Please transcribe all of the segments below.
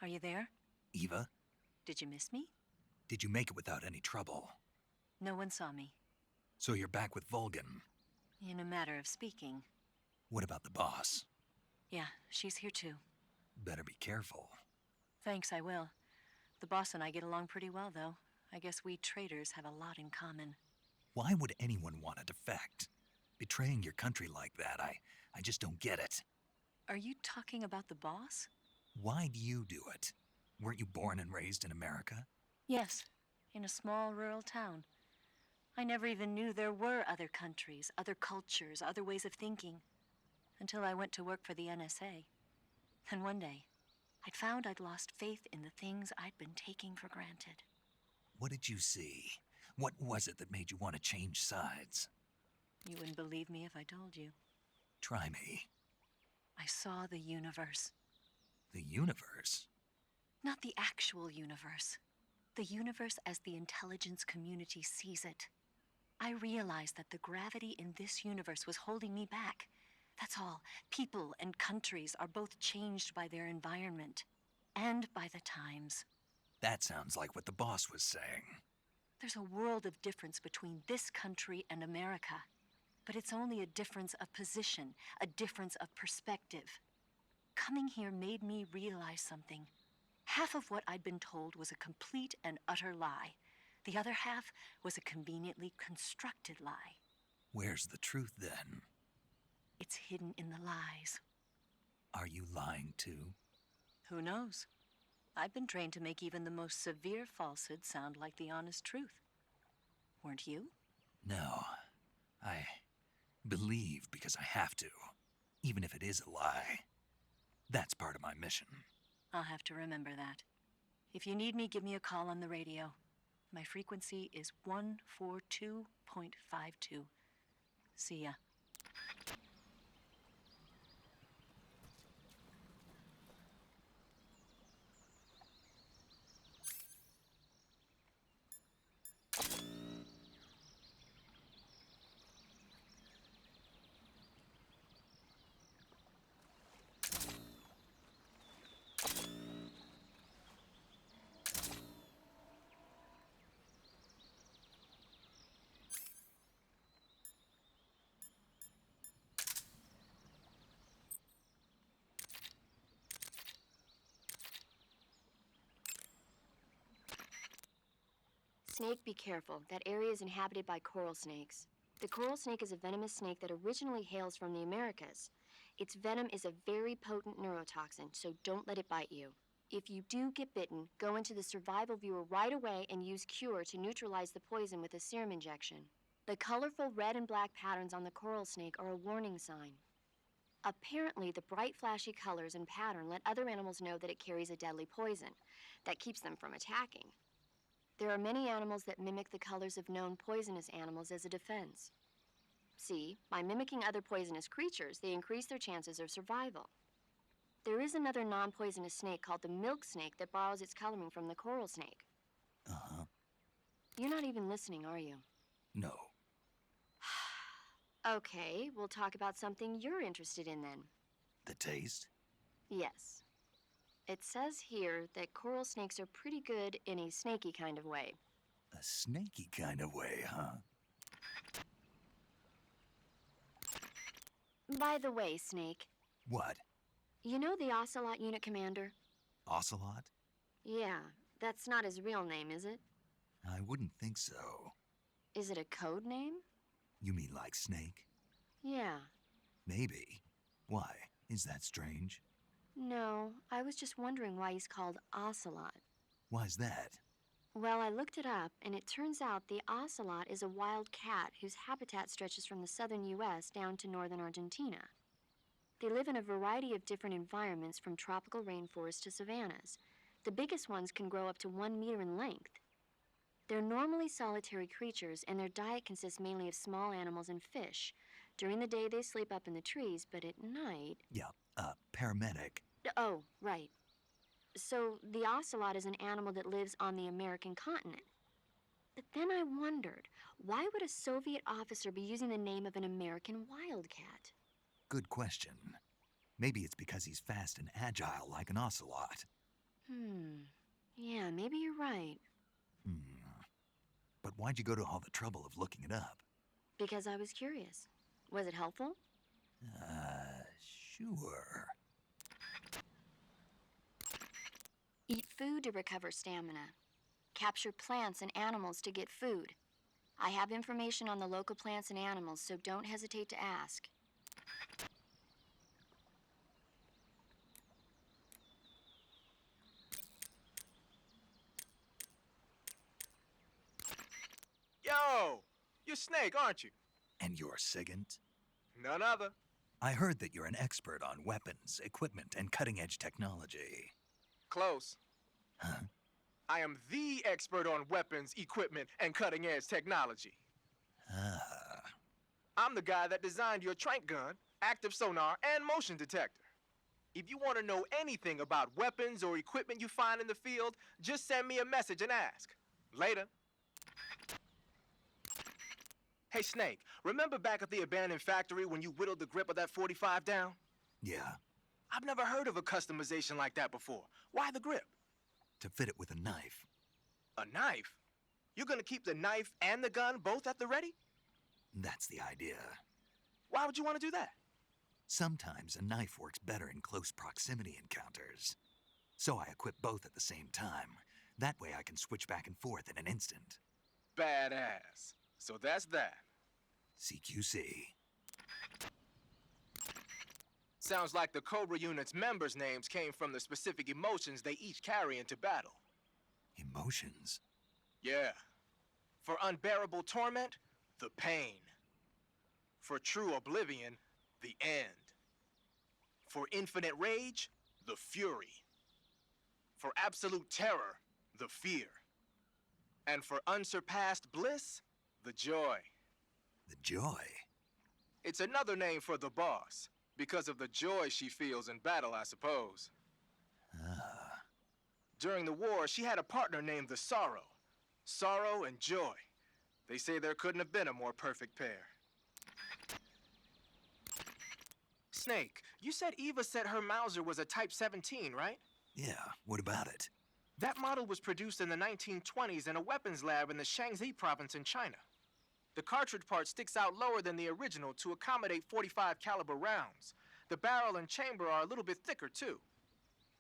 Are you there? Eva, Did you miss me? did you make it without any trouble? No one saw me. So you're back with Volgan. In a matter of speaking. What about the boss? Yeah, she's here too. Better be careful. Thanks, I will. The boss and I get along pretty well, though. I guess we traitors have a lot in common. Why would anyone want to defect? Betraying your country like that, I just don't get it. Are you talking about the boss? Why do you do it? Weren't you born and raised in America? Yes, in a small rural town. I never even knew there were other countries, other cultures, other ways of thinking, until I went to work for the NSA. Then one day, I'd found I'd lost faith in the things I'd been taking for granted. What did you see? What was it that made you want to change sides? You wouldn't believe me if I told you. Try me. I saw the universe. The universe? Not the actual universe. The universe as the intelligence community sees it. I realized that the gravity in this universe was holding me back. That's all. People and countries are both changed by their environment and by the times. That sounds like what the boss was saying. There's a world of difference between this country and America. But it's only a difference of position, a difference of perspective. Coming here made me realize something. Half of what I'd been told was a complete and utter lie. The other half was a conveniently constructed lie. Where's the truth then? It's hidden in the lies. Are you lying too? Who knows? I've been trained to make even the most severe falsehood sound like the honest truth. Weren't you? No. I believe because I have to, even if it is a lie. That's part of my mission. I'll have to remember that. If you need me, give me a call on the radio. My frequency is 142.52. See ya. Snake, be careful. That area is inhabited by coral snakes. The coral snake is a venomous snake that originally hails from the Americas. Its venom is a very potent neurotoxin, so don't let it bite you. If you do get bitten, go into the survival viewer right away and use Cure to neutralize the poison with a serum injection. The colorful red and black patterns on the coral snake are a warning sign. Apparently, the bright, flashy colors and pattern let other animals know that it carries a deadly poison that keeps them from attacking. There are many animals that mimic the colors of known poisonous animals as a defense. See, by mimicking other poisonous creatures, they increase their chances of survival. There is another non-poisonous snake called the milk snake that borrows its coloring from the coral snake. Uh-huh. You're not even listening, are you? No. Okay, we'll talk about something you're interested in then. The taste? Yes. It says here that coral snakes are pretty good in a snaky kind of way. A snaky kind of way, huh? By the way, Snake, What? you know the Ocelot Unit Commander? Ocelot? Yeah, that's not his real name, is it? I wouldn't think so. Is it a code name? You mean like snake? Yeah. Maybe. Why? Is that strange? No, I was just wondering why he's called Ocelot. Why's that? Well, I looked it up, and it turns out the ocelot is a wild cat whose habitat stretches from the southern U.S. down to northern Argentina. They live in a variety of different environments, from tropical rainforests to savannas. The biggest ones can grow up to 1 meter in length. They're normally solitary creatures, and their diet consists mainly of small animals and fish. During the day, they sleep up in the trees, but at night... Yeah, paramedic. Oh, right. So the ocelot is an animal that lives on the American continent. But then I wondered, why would a Soviet officer be using the name of an American wildcat? Good question. Maybe it's because he's fast and agile like an ocelot. Yeah, maybe you're right. But why'd you go to all the trouble of looking it up? Because I was curious. Was it helpful? Sure. Eat food to recover stamina. Capture plants and animals to get food. I have information on the local plants and animals, so don't hesitate to ask. Yo! You're Snake, aren't you? And you're Sigint? None other. I heard that you're an expert on weapons, equipment, and cutting-edge technology. Close. Huh? I am the expert on weapons, equipment, and cutting-edge technology. Ah. I'm the guy that designed your trank gun, active sonar, and motion detector. If you want to know anything about weapons or equipment you find in the field, just send me a message and ask. Later. Hey, Snake, remember back at the abandoned factory when you whittled the grip of that 45 down? Yeah, I've never heard of a customization like that before. Why the grip? to fit it with a knife. A knife? You're gonna keep the knife and the gun both at the ready? That's the idea. Why would you want to do that? Sometimes a knife works better in close proximity encounters. So I equip both at the same time. That way I can switch back and forth in an instant. Badass. So that's that. CQC. Sounds like the Cobra unit's members' names came from the specific emotions they each carry into battle. Emotions? Yeah. For unbearable torment, the pain. For true oblivion, the end. For infinite rage, the fury. For absolute terror, the fear. And for unsurpassed bliss, the joy. The joy? It's another name for the boss, because of the joy she feels in battle, I suppose. Ah. During the war, she had a partner named the Sorrow. Sorrow and joy. They say there couldn't have been a more perfect pair. Snake, you said Eva said her Mauser was a Type 17, right? Yeah, what about it? That model was produced in the 1920s in a weapons lab in the Shaanxi province in China. The cartridge part sticks out lower than the original to accommodate 45 caliber rounds. The barrel and chamber are a little bit thicker too.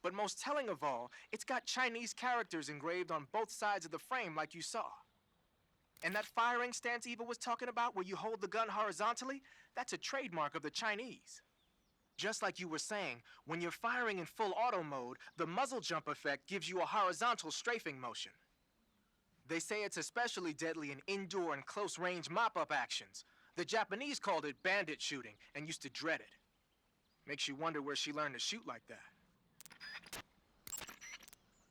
But most telling of all, it's got Chinese characters engraved on both sides of the frame like you saw. And that firing stance Eva was talking about where you hold the gun horizontally, that's a trademark of the Chinese. Just like you were saying, when you're firing in full auto mode, the muzzle jump effect gives you a horizontal strafing motion. They say it's especially deadly in indoor and close-range mop-up actions. The Japanese called it bandit shooting and used to dread it. Makes you wonder where she learned to shoot like that.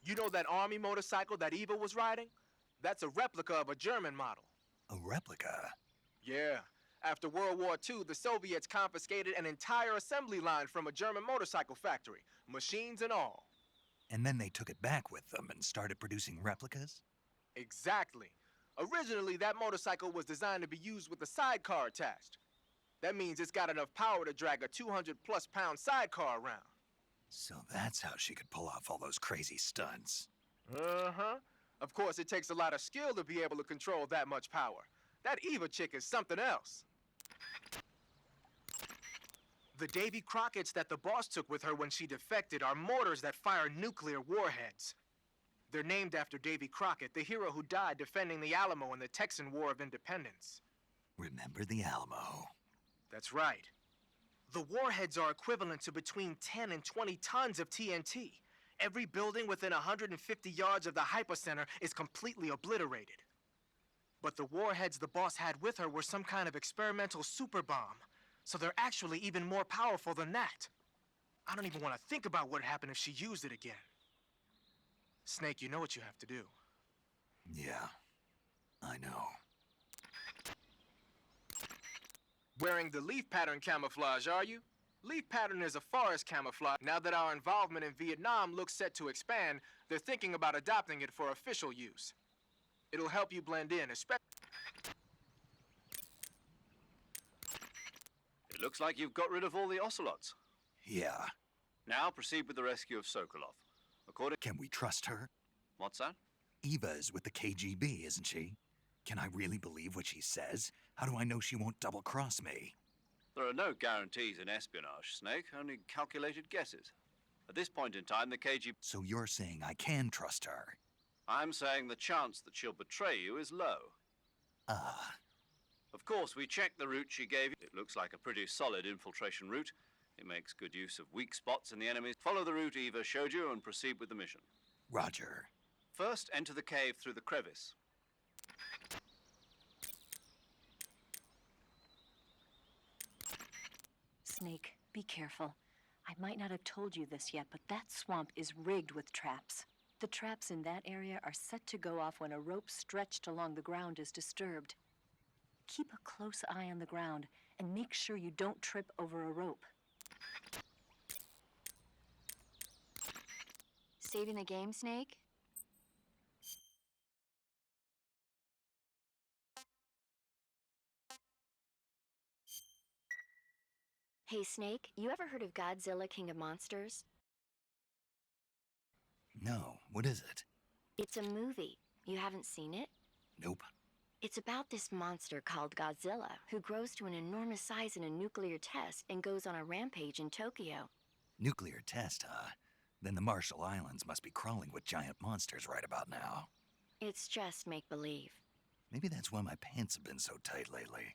You know that army motorcycle that Eva was riding? That's a replica of a German model. A replica? Yeah. After World War II, the Soviets confiscated an entire assembly line from a German motorcycle factory, machines and all. And then they took it back with them and started producing replicas? Exactly. Originally, that motorcycle was designed to be used with a sidecar attached. That means it's got enough power to drag a 200-plus pound sidecar around. So that's how she could pull off all those crazy stunts. Uh-huh. Of course, it takes a lot of skill to be able to control that much power. That Eva chick is something else. The Davy Crockett's that the boss took with her when she defected are mortars that fire nuclear warheads. They're named after Davy Crockett, the hero who died defending the Alamo in the Texan War of Independence. Remember the Alamo? That's right. The warheads are equivalent to between 10 and 20 tons of TNT. Every building within 150 yards of the hypocenter is completely obliterated. But the warheads the boss had with her were some kind of experimental super bomb, so they're actually even more powerful than that. I don't even want to think about what happened if she used it again. Snake, you know what you have to do. Yeah, I know. Wearing the leaf pattern camouflage, are you? Leaf pattern is a forest camouflage. Now that our involvement in Vietnam looks set to expand, they're thinking about adopting it for official use. It'll help you blend in, especially... It looks like you've got rid of all the ocelots. Yeah, Now proceed with the rescue of Sokolov. According... Can we trust her? What's that? Eva is with the KGB, isn't she? Can I really believe what she says? How do I know she won't double-cross me? There are no guarantees in espionage, Snake, only calculated guesses. At this point in time, the KGB... So you're saying I can trust her? I'm saying the chance that she'll betray you is low. Ah. Of course, we checked the route she gave you. It looks like a pretty solid infiltration route. It makes good use of weak spots in the enemy. Follow the route Eva showed you and proceed with the mission. Roger. First, enter the cave through the crevice. Snake, be careful. I might not have told you this yet, but that swamp is rigged with traps. The traps in that area are set to go off when a rope stretched along the ground is disturbed. Keep a close eye on the ground and make sure you don't trip over a rope. Saving the game, Snake? Hey, Snake, you ever heard of Godzilla, King of Monsters? No, what is it? It's a movie. You haven't seen it? Nope. It's about this monster called Godzilla, who grows to an enormous size in a nuclear test and goes on a rampage in Tokyo. Nuclear test, huh? Then the Marshall Islands must be crawling with giant monsters right about now. It's just make-believe. Maybe that's why my pants have been so tight lately.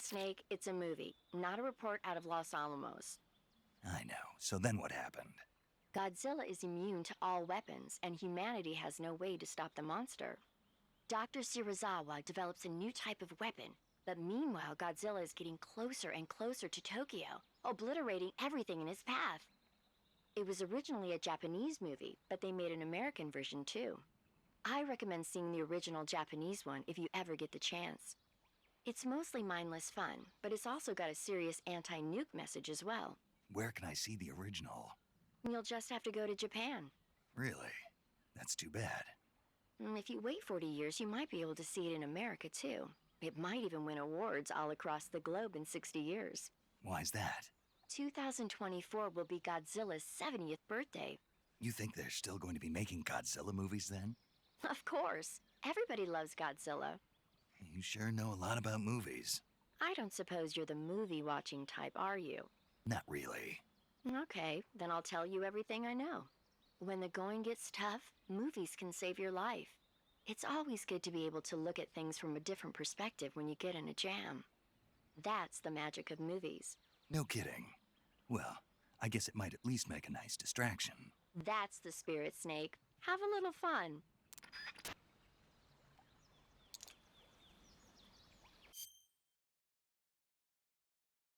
Snake, it's a movie, not a report out of Los Alamos. I know. So then what happened? Godzilla is immune to all weapons, and humanity has no way to stop the monster. Dr. Shirazawa develops a new type of weapon, but meanwhile, Godzilla is getting closer and closer to Tokyo, obliterating everything in his path. It was originally a Japanese movie, but they made an American version too. I recommend seeing the original Japanese one if you ever get the chance. It's mostly mindless fun, but it's also got a serious anti-nuke message as well. Where can I see the original? You'll just have to go to Japan. Really? That's too bad. If you wait 40 years, you might be able to see it in America too. It might even win awards all across the globe in 60 years. Why's that? 2024 will be Godzilla's 70th birthday. You think they're still going to be making Godzilla movies then? Of course. Everybody loves Godzilla. You sure know a lot about movies. I don't suppose you're the movie-watching type, are you? Not really. Okay, then I'll tell you everything I know. When the going gets tough, movies can save your life. It's always good to be able to look at things from a different perspective when you get in a jam. That's the magic of movies. No kidding. Well, I guess it might at least make a nice distraction. That's the spirit, Snake. Have a little fun.